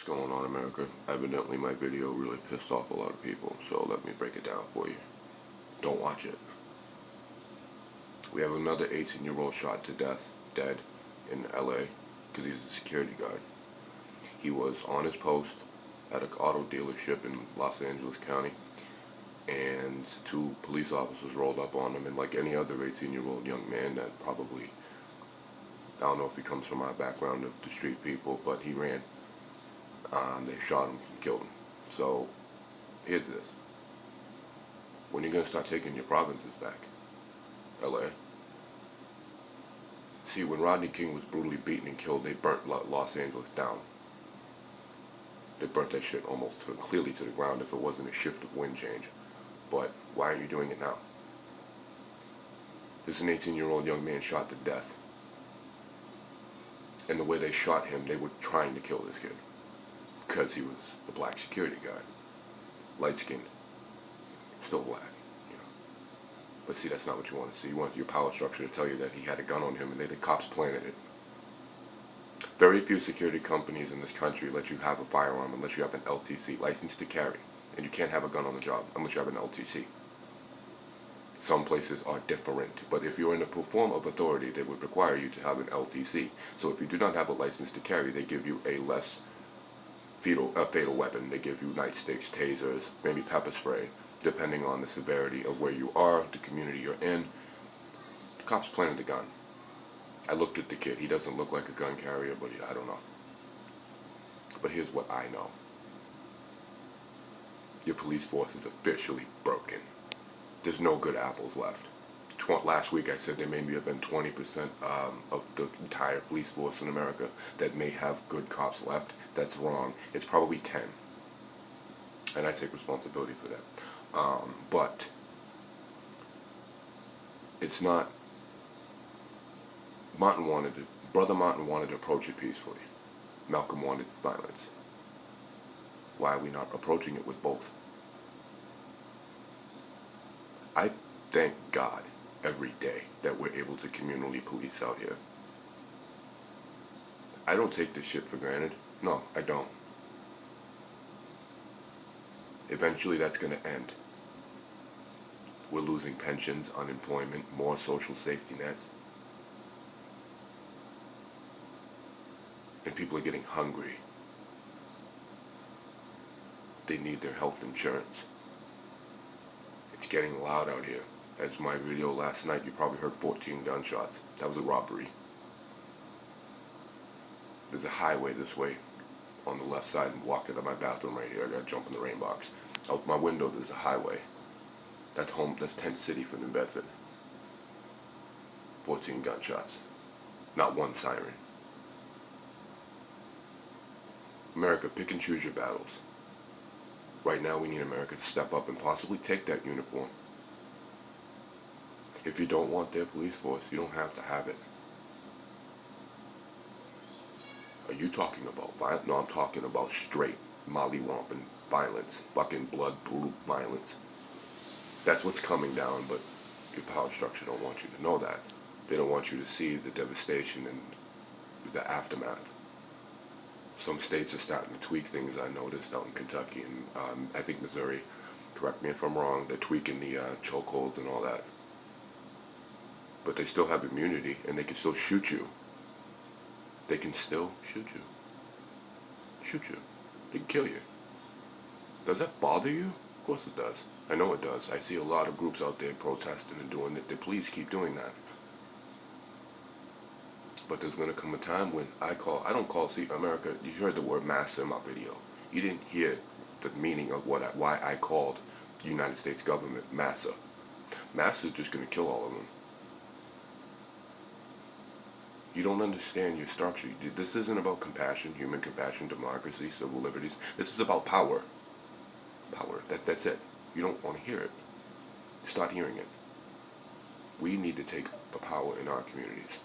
What's going on, America? Evidently my video really pissed off a lot of people, so let me break it down for you. Don't watch it. We have another 18-year-old shot to death, dead, in LA, because he's a security guard. He was on his post at an auto dealership in Los Angeles County, and two police officers rolled up on him, and like any other 18-year-old young man that probably, I don't know if he comes from our background of the street people, but he ran. They shot him and killed him. So, here's this. When are you going to start taking your provinces back? LA? See, when Rodney King was brutally beaten and killed, they burnt Los Angeles down. They burnt that shit almost clearly to the ground if it wasn't a shift of wind change. But why aren't you doing it now? There's an 18-year-old young man shot to death. And the way they shot him, they were trying to kill this kid. Because he was a black security guard. Light-skinned. Still black, you know. But see, that's not what you want to see. You want your power structure to tell you that he had a gun on him and the cops planted it. Very few security companies in this country let you have a firearm unless you have an LTC, license to carry. And you can't have a gun on the job unless you have an LTC. Some places are different, but if you're in a form of authority, they would require you to have an LTC. So if you do not have a license to carry, they give you a less fatal weapon. They give you nightsticks, tasers, maybe pepper spray, depending on the severity of where you are, the community you're in. The cops planted the gun. I looked at the kid. He doesn't look like a gun carrier, but I don't know. But here's what I know. Your police force is officially broken. There's no good apples left. Last week I said there maybe have been 20% of the entire police force in America that may have good cops left. That's wrong. It's probably 10. And I take responsibility for that. But it's not... Brother Martin wanted to approach it peacefully. Malcolm wanted violence. Why are we not approaching it with both? I thank God every day that we're able to communally police out here. I don't take this shit for granted. No, I don't. Eventually that's going to end. We're losing pensions, unemployment, more social safety nets. And people are getting hungry. They need their health insurance. It's getting loud out here. As my video last night, you probably heard 14 gunshots. That was a robbery. There's a highway this way on the left side, and walked into my bathroom right here. I gotta jump in the rain box. Out my window there's a highway. That's home, that's Tent City for New Bedford. 14 gunshots. Not one siren. America, pick and choose your battles. Right now we need America to step up and possibly take that uniform. If you don't want their police force, you don't have to have it. Are you talking about violence? No, I'm talking about straight mollywomping violence. Fucking blood, brutal violence. That's what's coming down, but your power structure don't want you to know that. They don't want you to see the devastation and the aftermath. Some states are starting to tweak things, I noticed, out in Kentucky and I think Missouri. Correct me if I'm wrong. They're tweaking the chokeholds and all that. But they still have immunity, and they can still shoot you. They can still shoot you. Shoot you. They can kill you. Does that bother you? Of course it does. I know it does. I see a lot of groups out there protesting and doing it. Please keep doing that. But there's going to come a time when I don't call, see, America, you heard the word massa in my video. You didn't hear the meaning of why I called the United States government massa. Massa is just going to kill all of them. You don't understand your structure. This isn't about compassion, human compassion, democracy, civil liberties. This is about power. Power. That's it. You don't want to hear it. Start hearing it. We need to take the power in our communities.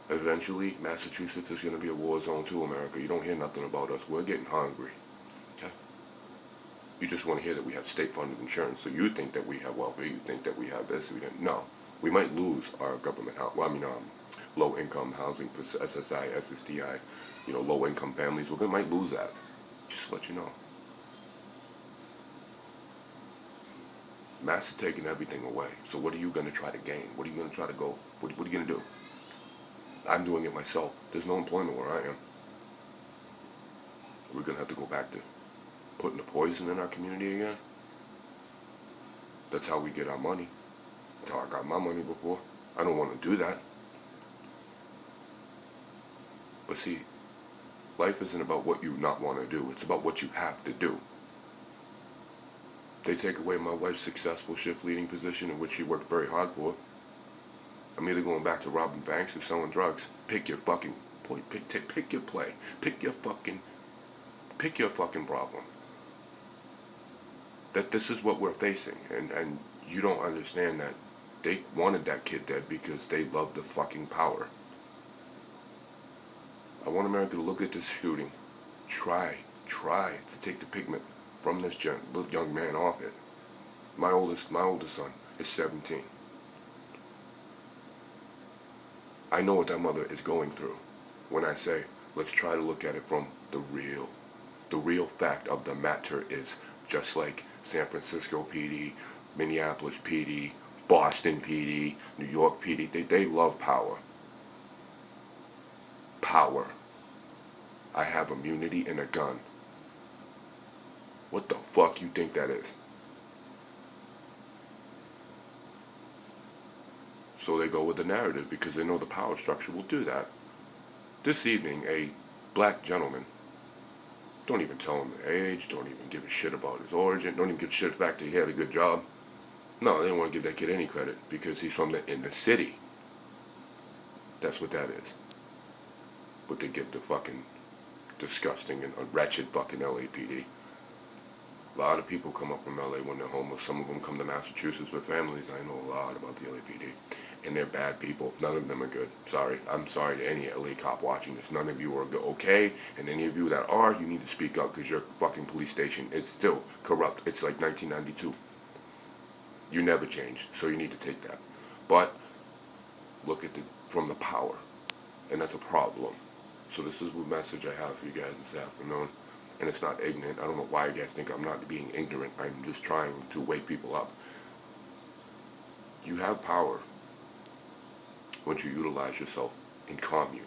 Eventually, Massachusetts is going to be a war zone too, America. You don't hear nothing about us. We're getting hungry. Okay? You just want to hear that we have state-funded insurance. So you think that we have welfare. You think that we have this. No. We might lose our government low-income housing for SSI, SSDI, low-income families, might lose that. Just to let you know. Mass is taking everything away. So what are you going to try to gain? What are you going to try to go? What are you going to do? I'm doing it myself. There's no employment where I am. We're going to have to go back to putting the poison in our community again. That's how we get our money. That's how I got my money before. I don't want to do that. But see, life isn't about what you not want to do. It's about what you have to do. They take away my wife's successful shift leading position in which she worked very hard for. I'm either going back to robbing banks or selling drugs. Pick your fucking point. Pick your play. Pick your fucking problem. That this is what we're facing, and you don't understand that they wanted that kid dead because they love the fucking power. I want America to look at this shooting, try to take the pigment from this little young man off it. My oldest son is 17. I know what that mother is going through when I say, let's try to look at it from the real fact of the matter is, just like San Francisco PD, Minneapolis PD, Boston PD, New York PD, they love power. Power. I have immunity and a gun. What the fuck you think that is? So they go with the narrative because they know the power structure will do that. This evening, a black gentleman, don't even tell him the age, don't even give a shit about his origin, don't even give a shit the fact that he had a good job. No, they don't want to give that kid any credit because he's from the inner city. That's what that is. But they give the fucking disgusting and wretched fucking LAPD. A lot of people come up from LA when they're homeless. Some of them come to Massachusetts with families. I know a lot about the LAPD. And they're bad people. None of them are good. Sorry. I'm sorry to any LA cop watching this. None of you are good. Okay? And any of you that are, you need to speak up because your fucking police station is still corrupt. It's like 1992. You never changed. So you need to take that. But look at from the power. And that's a problem. So this is the message I have for you guys this afternoon. And it's not ignorant. I don't know why you guys think I'm not being ignorant. I'm just trying to wake people up. You have power once you utilize yourself in commune.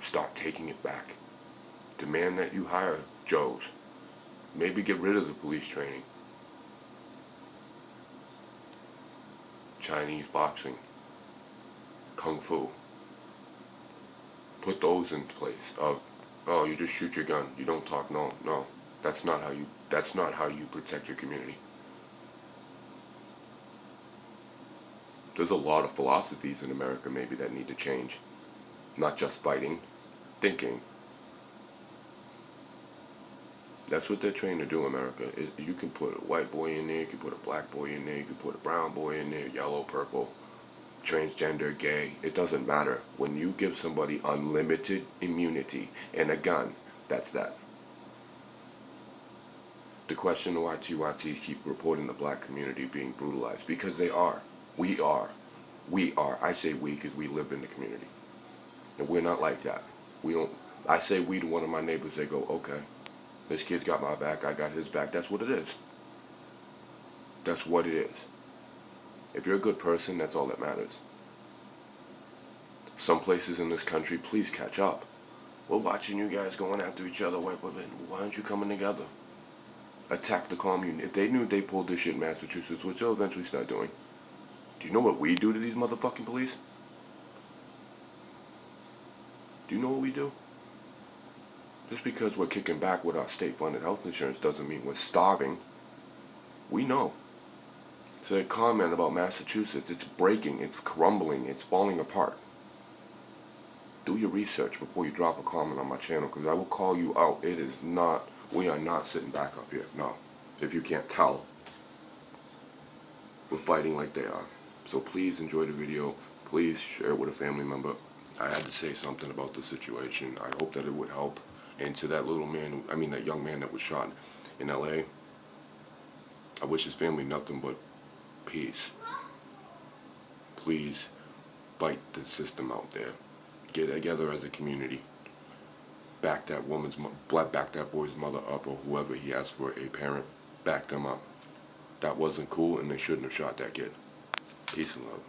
Start taking it back. Demand that you hire Joes. Maybe get rid of the police training. Chinese boxing. Kung Fu. Put those in place of, oh, you just shoot your gun. You don't talk. No. That's not how you protect your community. There's a lot of philosophies in America maybe that need to change. Not just fighting, thinking. That's what they're trying to do in America. You can put a white boy in there, you can put a black boy in there, you can put a brown boy in there, yellow, purple, transgender, gay. It doesn't matter. When you give somebody unlimited immunity and a gun, that's that. The question why TYTs keep reporting the black community being brutalized, because they are. We are. I say we because we live in the community. And we're not like that. We don't. I say we to one of my neighbors, they go, okay, this kid's got my back, I got his back. That's what it is. That's what it is. If you're a good person, that's all that matters. Some places in this country, please catch up. We're watching you guys going after each other, white women. Why aren't you coming together? Attack the commune. If they knew they pulled this shit in Massachusetts, which they'll eventually start doing, do you know what we do to these motherfucking police? Do you know what we do? Just because we're kicking back with our state-funded health insurance doesn't mean we're starving. We know. So a comment about Massachusetts, it's breaking, it's crumbling, it's falling apart. Do your research before you drop a comment on my channel, because I will call you out. It is not, we are not sitting back up here. No. If you can't tell, we're fighting like they are. So please enjoy the video. Please share it with a family member. I had to say something about the situation. I hope that it would help. And to that that young man that was shot in LA, I wish his family nothing but peace. Please fight the system out there. Get together as a community. back that back that boy's mother up, or whoever he asked for a parent, back them up. That wasn't cool, and they shouldn't have shot that kid. Peace and love.